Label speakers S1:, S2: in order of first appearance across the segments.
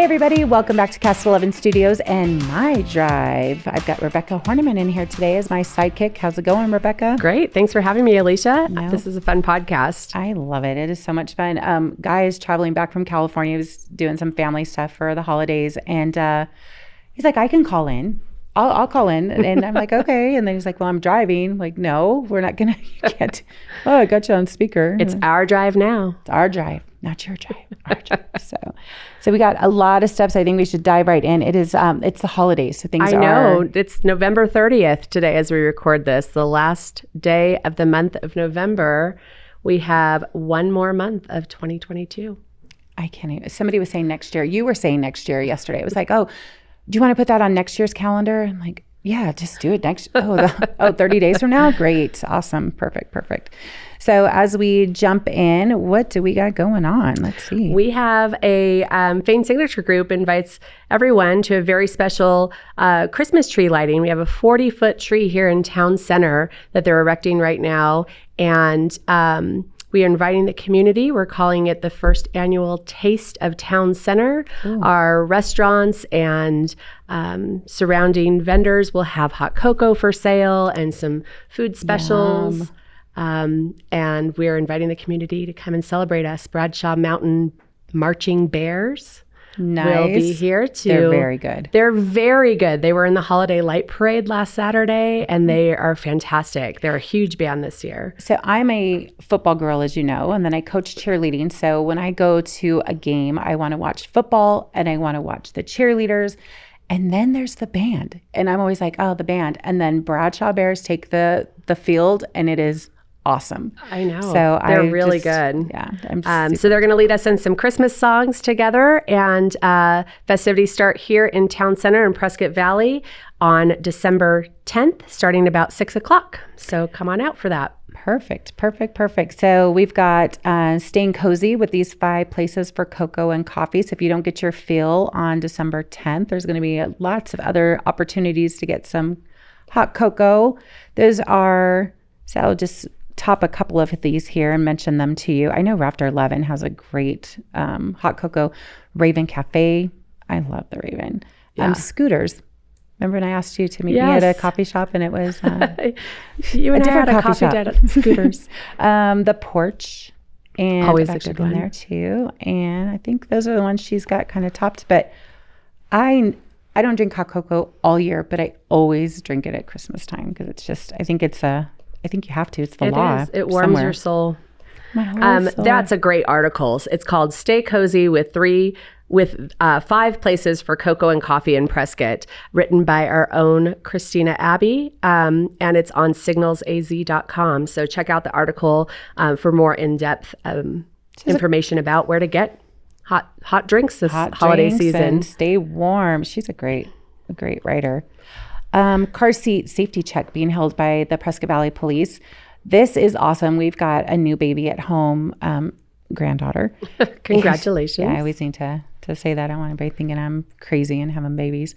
S1: everybody, welcome back to Cast 11 Studios and My Drive. I've got Rebecca Horniman in here today as my sidekick. How's it going, Rebecca?
S2: Great. Thanks for having me, Alicia. This is a fun podcast.
S1: I love it. It is so much fun. Guy is traveling back from California. He was doing some family stuff for the holidays, and he's like, I can call in. I'll call in. And I'm like, okay. And then he's like, well, I'm driving. I'm like, no, we're not going to. You can't. Oh, I got you on speaker.
S2: It's our drive now.
S1: It's our drive, not your drive. Our drive. So we got a lot of steps. I think we should dive right in. It's the holidays. So things
S2: I know. It's November 30th today as we record this, the last day of the month of November. We have one more month of 2022.
S1: I can't even. Somebody was saying next year. You were saying next year yesterday. It was like, oh, do you want to put that on next year's calendar? I'm like, yeah, just do it next. 30 days from now? Great. Awesome. Perfect. So as we jump in, what do we got going on? Let's see.
S2: We have a Fane Signature Group invites everyone to a very special Christmas tree lighting. We have a 40-foot tree here in Town Center that they're erecting right now. And we are inviting the community. We're calling it the first annual Taste of Town Center. Ooh. Our restaurants and surrounding vendors will have hot cocoa for sale and some food specials. And we're inviting the community to come and celebrate us. Bradshaw Mountain Marching Bears will be here too.
S1: They're very good.
S2: They're very good. They were in the Holiday Light Parade last Saturday, and they are fantastic. They're a huge band this year.
S1: So I'm a football girl, as you know, and then I coach cheerleading. So when I go to a game, I want to watch football and I want to watch the cheerleaders. And then there's the band. And I'm always like, oh, the band. And then Bradshaw Bears take the field, and it is awesome.
S2: I know. So they're really good.
S1: Yeah.
S2: So they're going to lead us in some Christmas songs together, and festivities start here in Town Center in Prescott Valley on December 10th, starting about 6 o'clock. So come on out for that.
S1: Perfect. So we've got staying cozy with these 5 places for cocoa and coffee. So if you don't get your fill on December 10th, there's going to be lots of other opportunities to get some hot cocoa. So I'll just top a couple of these here and mention them to you. I know Rafter 11 has a great hot cocoa. Raven Cafe. I love the Raven.
S2: Yeah.
S1: Scooters. Remember when I asked you to meet me at a coffee shop, and it was
S2: you and I had a coffee date at Scooters.
S1: The Porch. And
S2: always
S1: I've
S2: a good
S1: been
S2: one
S1: there too. And I think those are the ones she's got kind of topped. But I don't drink hot cocoa all year, but I always drink it at Christmas time because it's just, I think you have to. It's the law.
S2: It warms your soul.
S1: My whole soul.
S2: That's a great article. It's called Stay Cozy with 5 places for cocoa and coffee in Prescott, written by our own Christina Abbey, and it's on signalsaz.com. So check out the article for more in-depth information about where to get hot drinks this holiday season.
S1: And stay warm. She's a great writer. Car seat safety check being held by the Prescott Valley Police. This is awesome. We've got a new baby at home, granddaughter.
S2: Congratulations.
S1: Yeah, I always need to say that. I don't want anybody thinking I'm crazy and having babies.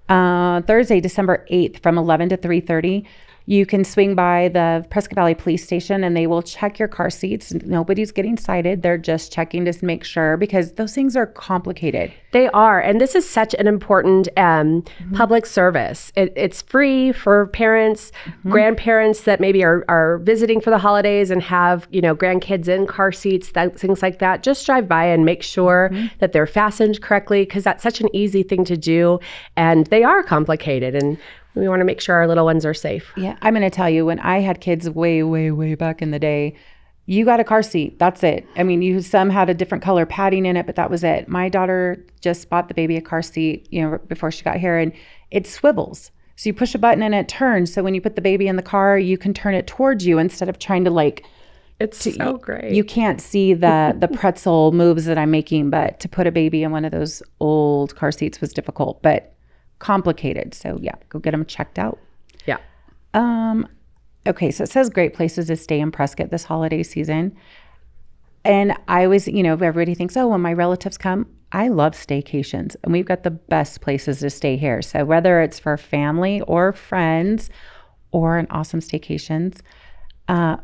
S1: Thursday, December 8th from 11 to 3:30. You can swing by the Prescott Valley Police Station and they will check your car seats. Nobody's getting cited. They're just checking to make sure because those things are complicated.
S2: They are. And this is such an important public service. It's free for parents, grandparents that maybe are visiting for the holidays and have, grandkids in car seats, things like that. Just drive by and make sure that they're fastened correctly because that's such an easy thing to do. And they are complicated. And we want to make sure our little ones are safe.
S1: Yeah, I'm going to tell you, when I had kids way, way, way back in the day, you got a car seat. That's it. I mean, some had a different color padding in it, but that was it. My daughter just bought the baby a car seat, before she got here, and it swivels. So you push a button and it turns. So when you put the baby in the car, you can turn it towards you instead of trying to
S2: It's so great.
S1: You can't see the pretzel moves that I'm making, but to put a baby in one of those old car seats was difficult, but complicated. So yeah, go get them checked out.
S2: Yeah.
S1: Okay, so it says great places to stay in Prescott this holiday season. And I was, everybody thinks, oh, when my relatives come, I love staycations. And we've got the best places to stay here. So whether it's for family or friends or an awesome staycations,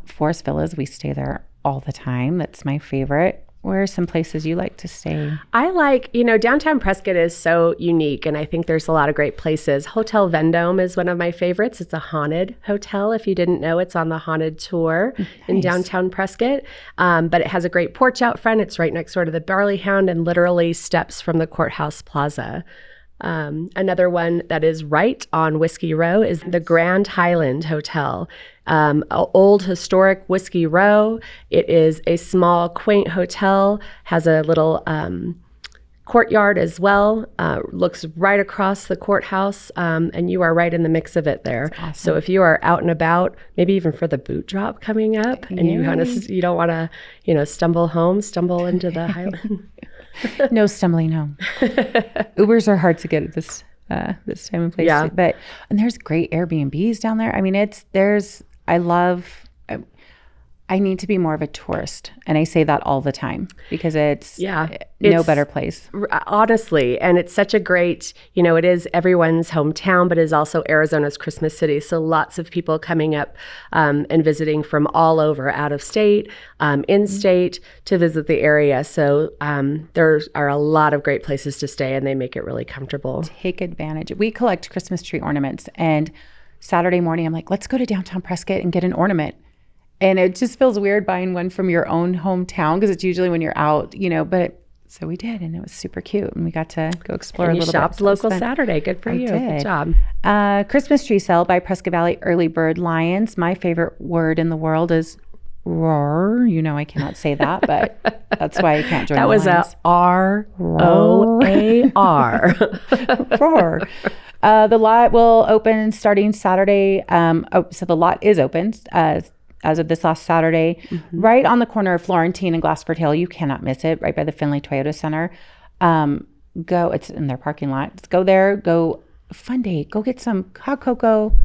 S1: Forest Villas, we stay there all the time. That's my favorite. Where are some places you like to stay?
S2: I like, downtown Prescott is so unique, and I think there's a lot of great places. Hotel Vendome is one of my favorites. It's a haunted hotel. If you didn't know, it's on the haunted tour in downtown Prescott. But it has a great porch out front. It's right next door to the Barley Hound and literally steps from the courthouse plaza. Another one that is right on Whiskey Row is the Grand Highland Hotel. Old historic Whiskey Row. It is a small, quaint hotel, has a little courtyard as well, looks right across the courthouse, and you are right in the mix of it there.
S1: Awesome.
S2: So if you are out and about, maybe even for the boot drop coming up, and you don't want to, stumble into the Highland.
S1: No stumbling home. Ubers are hard to get at this time and place.
S2: Yeah.
S1: And there's great Airbnbs down there. I mean, I need to be more of a tourist. And I say that all the time because it's no better place.
S2: Honestly. And it's such a great, it is everyone's hometown, but it is also Arizona's Christmas city. So lots of people coming up and visiting from all over, out of state, in state, to visit the area. So there are a lot of great places to stay, and they make it really comfortable.
S1: Take advantage. We collect Christmas tree ornaments, and Saturday morning I'm like, let's go to downtown Prescott and get an ornament. And it just feels weird buying one from your own hometown because it's usually when you're out, so we did, and it was super cute, and we got to go explore a little bit.
S2: You shopped local Saturday. Good for you.
S1: Did.
S2: Good job.
S1: Christmas tree sale by Prescott Valley Early Bird Lions. My favorite word in the world is roar. I cannot say that, but that's why I can't join
S2: that
S1: the
S2: was
S1: Lions.
S2: a R-O-A-R.
S1: Roar. The lot will open starting Saturday. So the lot is open as of this last Saturday, right on the corner of Florentine and Glassford Hill. You cannot miss it, right by the Findlay Toyota Center. It's in their parking lot. Just go there, go fun day, go get some hot cocoa,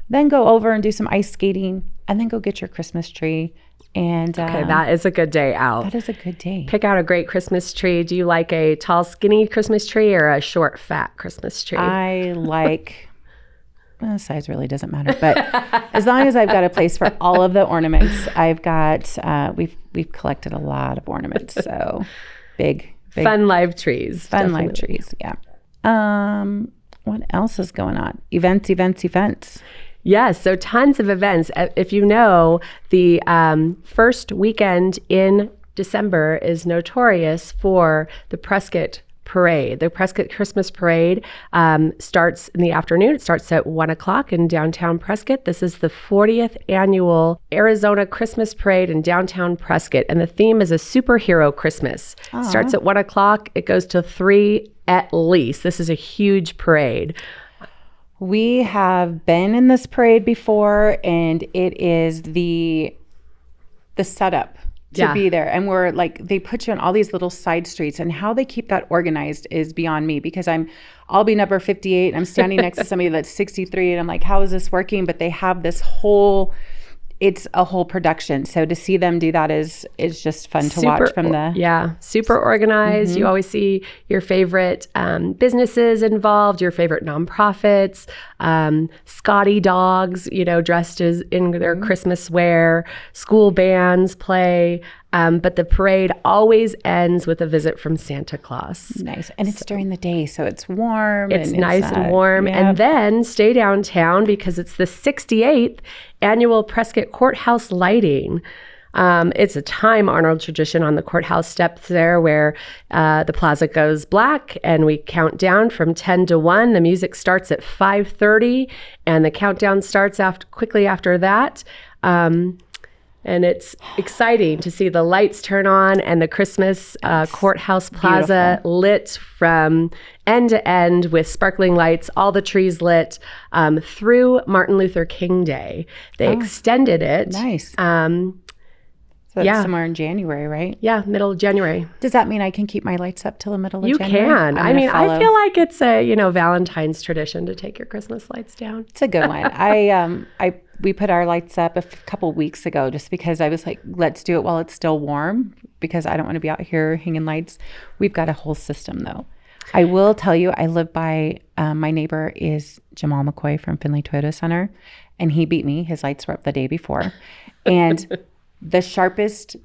S1: then go over and do some ice skating, and then go get your Christmas tree. And
S2: that is a good day out.
S1: That is a good day.
S2: Pick out a great Christmas tree. Do you like a tall, skinny Christmas tree or a short, fat Christmas tree?
S1: I like... size really doesn't matter, but as long as I've got a place for all of the ornaments, I've got we've collected a lot of ornaments, so big
S2: fun live trees.
S1: Live trees, yeah. What else is going on? Events.
S2: Yes, so tons of events. If you know, the first weekend in December is notorious for the Prescott Parade. The Prescott Christmas Parade starts in the afternoon. It starts at 1:00 in downtown Prescott. This is the 40th annual Arizona Christmas Parade in downtown Prescott, and the theme is a superhero Christmas. Starts at 1:00. It goes to 3 at least. This is a huge parade.
S1: We have been in this parade before, and it is the setup to be there. And we're like, they put you on all these little side streets, and how they keep that organized is beyond me, because I'll be number 58 and I'm standing next to somebody that's 63, and I'm like, how is this working? But they have this it's a whole production. So to see them do that is just fun to watch from the...
S2: super organized. You always see your favorite businesses involved, your favorite nonprofits, Scotty dogs, dressed as in their Christmas wear, school bands play. But the parade always ends with a visit from Santa Claus.
S1: Nice. And it's during the day, so it's warm.
S2: It's nice and warm. Yeah. And then stay downtown because it's the 68th annual Prescott Courthouse lighting. It's a time-honored tradition on the courthouse steps there where the plaza goes black and we count down from 10 to 1. The music starts at 5:30 and the countdown starts quickly after that. And it's exciting to see the lights turn on and the Christmas courthouse plaza lit from end to end with sparkling lights, all the trees lit through Martin Luther King Day. They extended it.
S1: Nice. So that's somewhere in January, right?
S2: Yeah, middle of January.
S1: Does that mean I can keep my lights up till the middle of January?
S2: You can. I mean, I feel like it's a, Valentine's tradition to take your Christmas lights down.
S1: It's a good one. We put our lights up a couple weeks ago just because I was like, let's do it while it's still warm, because I don't want to be out here hanging lights. We've got a whole system though. I will tell you, I live by, my neighbor is Jamal McCoy from Findlay Toyota Center, and he beat me. His lights were up the day before. And the sharpest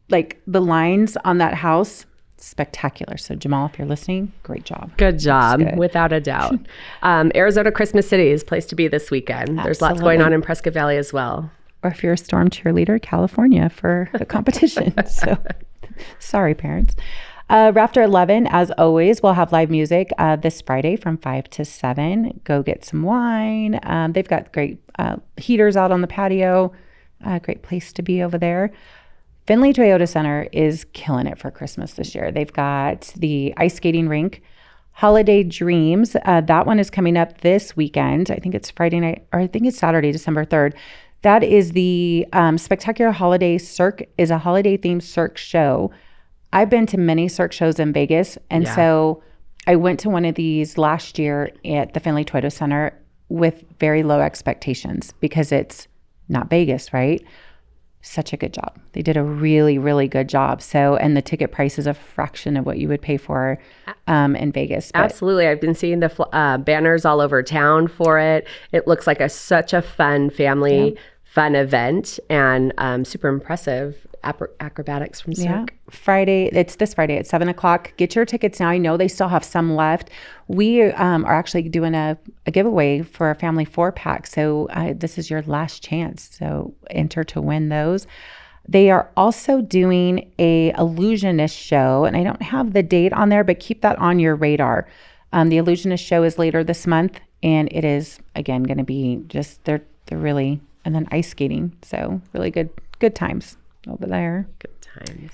S1: like the lines on that house, spectacular. So Jamal, if you're listening, great job.
S2: Good job, without a doubt. Arizona Christmas City is a place to be this weekend. Absolutely. There's lots going on in Prescott Valley as well.
S1: Or if you're a storm cheerleader, California for the competition. So sorry, parents. After 11, as always, we'll have live music this Friday from 5 to 7. Go get some wine. They've got great heaters out on the patio. Great place to be over there. Findlay Toyota Center is killing it for Christmas this year. They've got the ice skating rink, Holiday Dreams. That one is coming up this weekend. I think it's Friday night, or I think it's Saturday, December 3rd. That is the Spectacular Holiday Cirque, is a holiday-themed Cirque show. I've been to many Cirque shows in Vegas, and so I went to one of these last year at the Findlay Toyota Center with very low expectations because it's not Vegas, right? Such a good job. They did a really, really good job. So, and the ticket price is a fraction of what you would pay for in Vegas.
S2: But absolutely. I've been seeing the banners all over town for it. It looks like such a fun family, fun event, and super impressive acrobatics from Cirque.
S1: Friday, it's this Friday at 7 o'clock. Get your tickets now. I know they still have some left. We are actually doing a giveaway for a family 4-pack. So this is your last chance. So enter to win those. They are also doing a illusionist show, and I don't have the date on there, but keep that on your radar. The illusionist show is later this month, and it is, again, going to be just, they're really, and then ice skating. So really good times over there.
S2: Good times.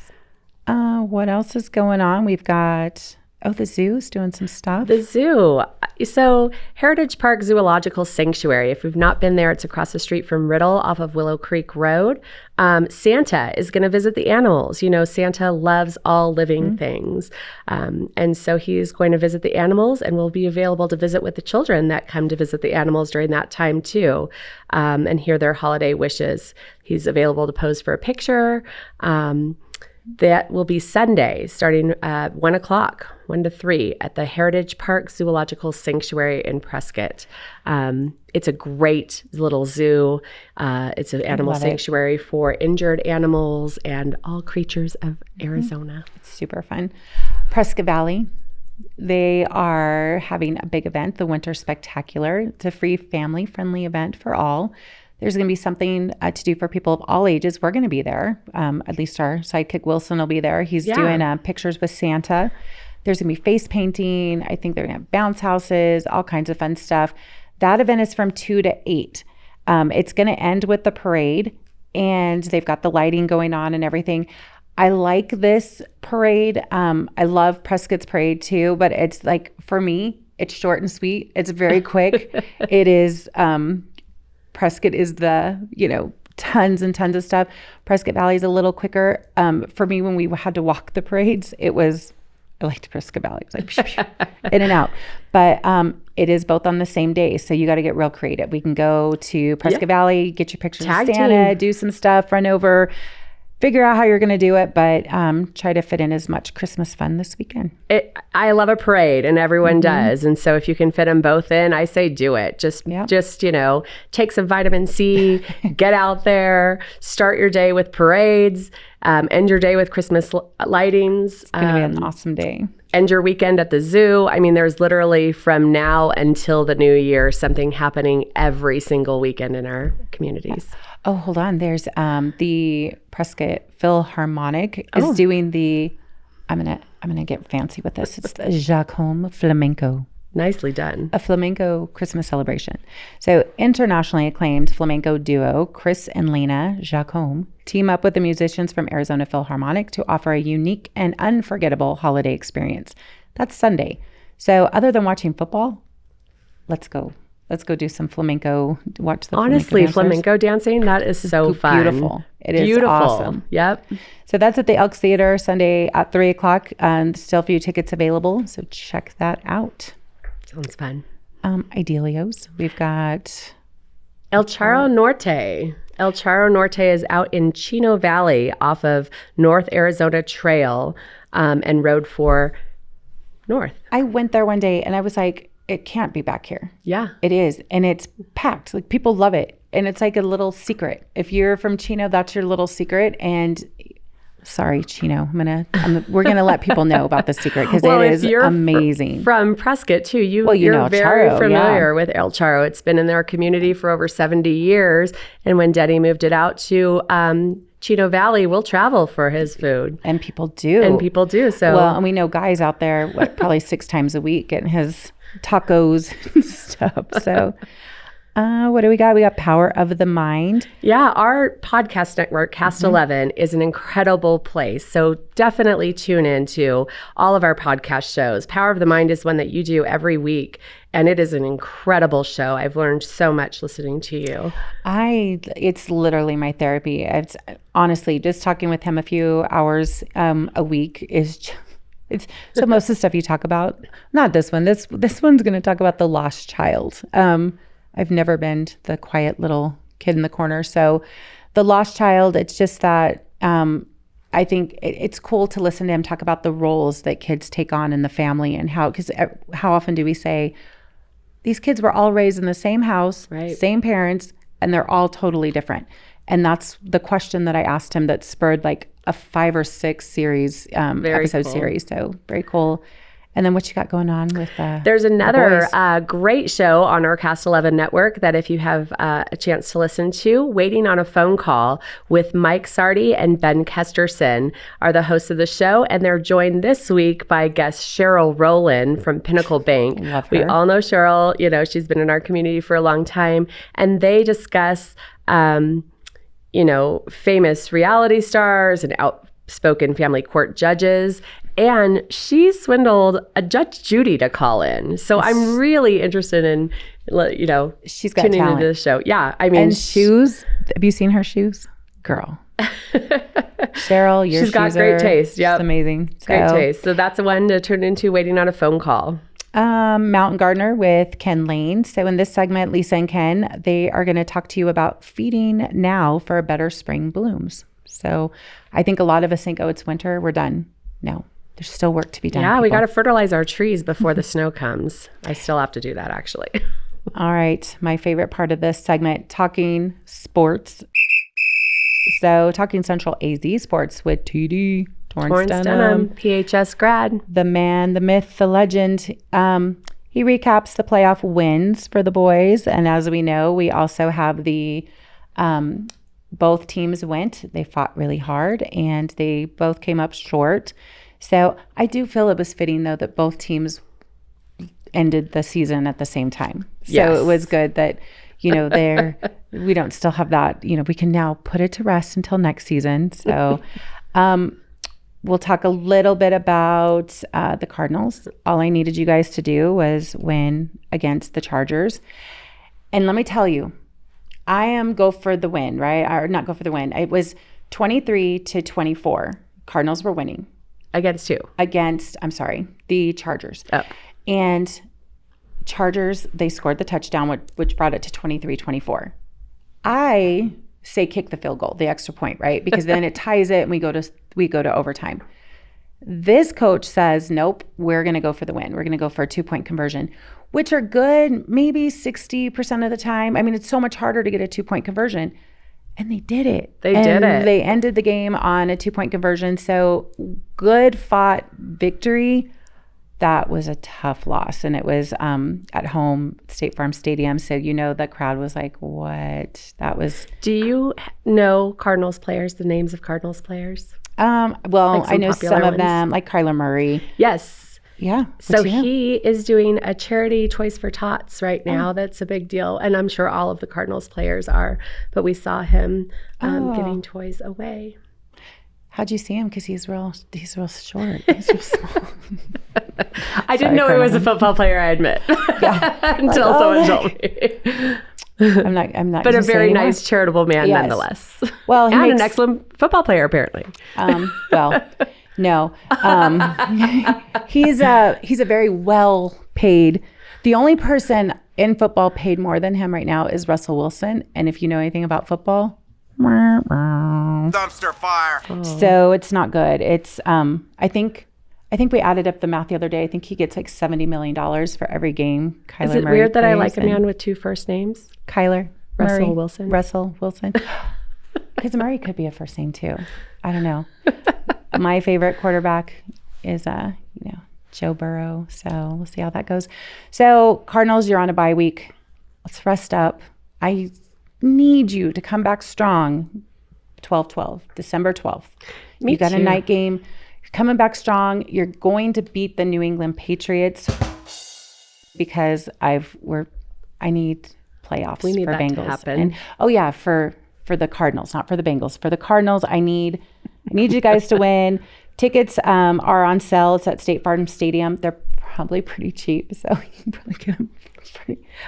S1: What else is going on? We've got, the zoo's doing some stuff.
S2: The zoo. So Heritage Park Zoological Sanctuary, if we've not been there, it's across the street from Riddle off of Willow Creek Road. Santa is going to visit the animals. You know, Santa loves all living things. And so he's going to visit the animals and will be available to visit with the children that come to visit the animals during that time too, and hear their holiday wishes. He's available to pose for a picture. That will be Sunday, starting at 1 o'clock, 1 to 3, at the Heritage Park Zoological Sanctuary in Prescott. It's a great little zoo. It's an animal sanctuary for injured animals and all creatures of Arizona.
S1: It's super fun. Prescott Valley, they are having a big event, the Winter Spectacular. It's a free family-friendly event for all. There's going to be something to do for people of all ages. We're going to be there. At least our sidekick Wilson will be there. He's doing pictures with Santa. There's going to be face painting. I think they're going to have bounce houses, all kinds of fun stuff. That event is from 2 to 8. It's going to end with the parade, and they've got the lighting going on and everything. I like this parade. I love Prescott's parade too, but it's like, for me, it's short and sweet. It's very quick. It is... Prescott is tons and tons of stuff. Prescott Valley is a little quicker. For me, when we had to walk the parades, I liked Prescott Valley. It was like in and out. But it is both on the same day. So you got to get real creative. We can go to Prescott Valley, get your pictures of Santa, do some stuff, run over, figure out how you're going to do it, but try to fit in as much Christmas fun this weekend.
S2: I love a parade, and everyone does. And so if you can fit them both in, I say do it. Just take some vitamin C, get out there, start your day with parades, end your day with Christmas lightings.
S1: It's going to be an awesome day.
S2: End your weekend at the zoo. I mean, there's literally from now until the new year something happening every single weekend in our communities.
S1: Oh, hold on. There's the Prescott Philharmonic is doing the. I'm gonna get fancy with this. It's the Jacome Flamenco.
S2: Nicely done.
S1: A flamenco Christmas celebration. So internationally acclaimed flamenco duo Chris and Lena Jacome team up with the musicians from Arizona Philharmonic to offer a unique and unforgettable holiday experience. That's Sunday. So other than watching football, let's go do some flamenco. Watch the
S2: flamenco dancing. That is so fun.
S1: Beautiful. It is awesome.
S2: Yep.
S1: So that's at the Elks Theater Sunday at 3 o'clock. Still a few tickets available. So check that out.
S2: Sounds fun.
S1: Idelios. We've got
S2: El Charro Norte. El Charro Norte is out in Chino Valley off of North Arizona Trail and Road 4 North.
S1: I went there one day and I was like, it can't be back here.
S2: Yeah.
S1: It is. And it's packed. Like, people love it. And it's like a little secret. If you're from Chino, that's your little secret. And Sorry, Chino. We're gonna let people know about the secret because
S2: well,
S1: it is
S2: if you're
S1: amazing.
S2: From Prescott too, you're
S1: know
S2: very
S1: Charo,
S2: familiar with El Charo. It's been in our community for over 70 years. And when Denny moved it out to Chino Valley, we'll travel for his food.
S1: And people do.
S2: So
S1: and we know guys out there probably 6 times a week getting his tacos and stuff. So what do we got? We got Power of the Mind.
S2: Yeah, our podcast network, Cast 11, is an incredible place. So definitely tune into all of our podcast shows. Power of the Mind is one that you do every week, and it is an incredible show. I've learned so much listening to you.
S1: It's literally my therapy. It's honestly just talking with him a few hours a week is so most of the stuff you talk about, not this one. This one's going to talk about the lost child. I've never been the quiet little kid in the corner. So the lost child, it's just that I think it's cool to listen to him talk about the roles that kids take on in the family and because how often do we say, these kids were all raised in the same house,
S2: right,
S1: same parents, and they're all totally different. And that's the question that I asked him that spurred like a 5 or 6 series, episode
S2: cool.
S1: series. So very cool. And then what you got going on with
S2: There's another great show on our Cast 11 network that if you have a chance to listen to, Waiting on a Phone Call with Mike Sardi and Ben Kesterson are the hosts of the show. And they're joined this week by guest Cheryl Rowland from Pinnacle Bank.
S1: Love her.
S2: We all know Cheryl. She's been in our community for a long time. And they discuss, famous reality stars and outspoken family court judges. And she swindled a Judge Judy to call in. So I'm really interested in,
S1: she's got
S2: tuning
S1: talent.
S2: into the show. Yeah, I mean,
S1: and shoes. Have you seen her shoes, girl? Cheryl, your
S2: she's got
S1: shoes
S2: great taste. Yeah,
S1: amazing.
S2: Great taste. So that's the one to turn into Waiting on a Phone Call.
S1: Mountain Gardener with Ken Lane. So in this segment, Lisa and Ken, they are going to talk to you about feeding now for a better spring blooms. So I think a lot of us think, oh, it's winter, we're done. No. There's still work to be done.
S2: Yeah, we got to fertilize our trees before the snow comes. I still have to do that, actually.
S1: All right. My favorite part of this segment, talking sports. So talking Central AZ sports with TD Torrance Denham,
S2: PHS grad.
S1: The man, the myth, the legend. He recaps the playoff wins for the boys. And as we know, we also have the both teams went. They fought really hard and they both came up short. So I do feel it was fitting, though, that both teams ended the season at the same time. So
S2: yes.
S1: It was good that, we don't still have that, we can now put it to rest until next season. So we'll talk a little bit about the Cardinals. All I needed you guys to do was win against the Chargers. And let me tell you, I am go for the win, right? Or not go for the win. It was 23-24. Cardinals were winning.
S2: Against who?
S1: The Chargers.
S2: Oh.
S1: And Chargers, they scored the touchdown, which brought it to 23-24. I say kick the field goal, the extra point, right? Because then it ties it and we go to overtime. This coach says, nope, we're going to go for the win. We're going to go for a 2-point conversion, which are good maybe 60% of the time. I mean, it's so much harder to get a 2-point conversion. And they did it. They ended the game on a 2-point conversion. So good fought victory. That was a tough loss. And it was at home, State Farm Stadium. So, the crowd was like, what? That was.
S2: Do you know Cardinals players, the names of Cardinals players?
S1: Well, I know some of them, like Kyler Murray.
S2: Yes.
S1: Yeah.
S2: So he is doing a charity Toys for Tots right now. That's a big deal. And I'm sure all of the Cardinals players are. But we saw him giving toys away.
S1: How'd you see him? Because he's real short. He's real small.
S2: I didn't know he was a football player, I admit. Yeah. Until someone told me.
S1: I'm not.
S2: But a very nice charitable man, nonetheless.
S1: Well,
S2: and an excellent football player, apparently.
S1: No. He's a very well paid. The only person in football paid more than him right now is Russell Wilson. And if you know anything about football,
S3: dumpster fire.
S1: So it's not good. It's I think we added up the math the other day. I think he gets like $70 million for every game Kyler
S2: Is it
S1: Murray
S2: weird that I like a
S1: plays,
S2: man with 2 first names?
S1: Kyler
S2: Russell
S1: Murray,
S2: Wilson.
S1: Russell Wilson. Because Murray could be a first name too. I don't know. My favorite quarterback is Joe Burrow. So we'll see how that goes. So Cardinals, you're on a bye week. Let's rest up. I need you to come back strong. 12-12, December 12th. You got a night game. You're coming back strong. You're going to beat the New England Patriots because I need playoffs
S2: we need
S1: for
S2: that
S1: Bengals.
S2: To happen.
S1: And for the Cardinals, not for the Bengals. For the Cardinals, I need you guys to win. Tickets are on sale. It's at State Farm Stadium. They're probably pretty cheap, so you can probably get them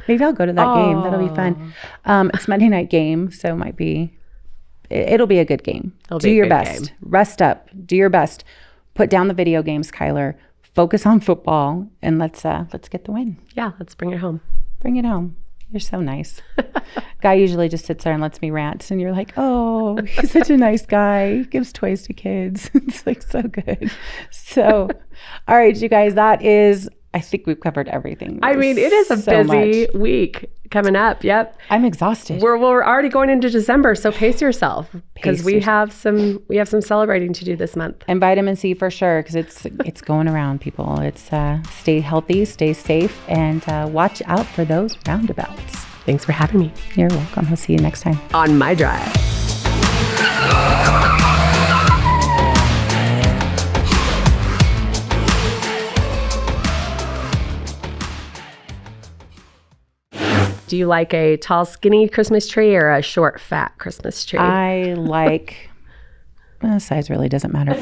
S1: maybe I'll go to that game. That'll be fun. It's Monday night game, so it'll be a good game. Do your best. Rest up. Do your best. Put down the video games, Kyler. Focus on football, and let's get the win.
S2: Yeah, let's bring it home.
S1: Bring it home. You're so nice. Guy usually just sits there and lets me rant, and you're like, oh, he's such a nice guy. He gives toys to kids. It's like so good. So, all right, you guys, I think we've covered everything.
S2: I mean, it is a busy week coming up. Yep.
S1: I'm exhausted.
S2: We're already going into December, so pace yourself because we have some celebrating to do this month.
S1: And vitamin C for sure, because it's going around, people. It's stay healthy, stay safe, and watch out for those roundabouts.
S2: Thanks for having me.
S1: You're welcome. I'll see you next time
S2: on My Drive. Do you like a tall, skinny Christmas tree or a short, fat Christmas tree?
S1: I like, size really doesn't matter.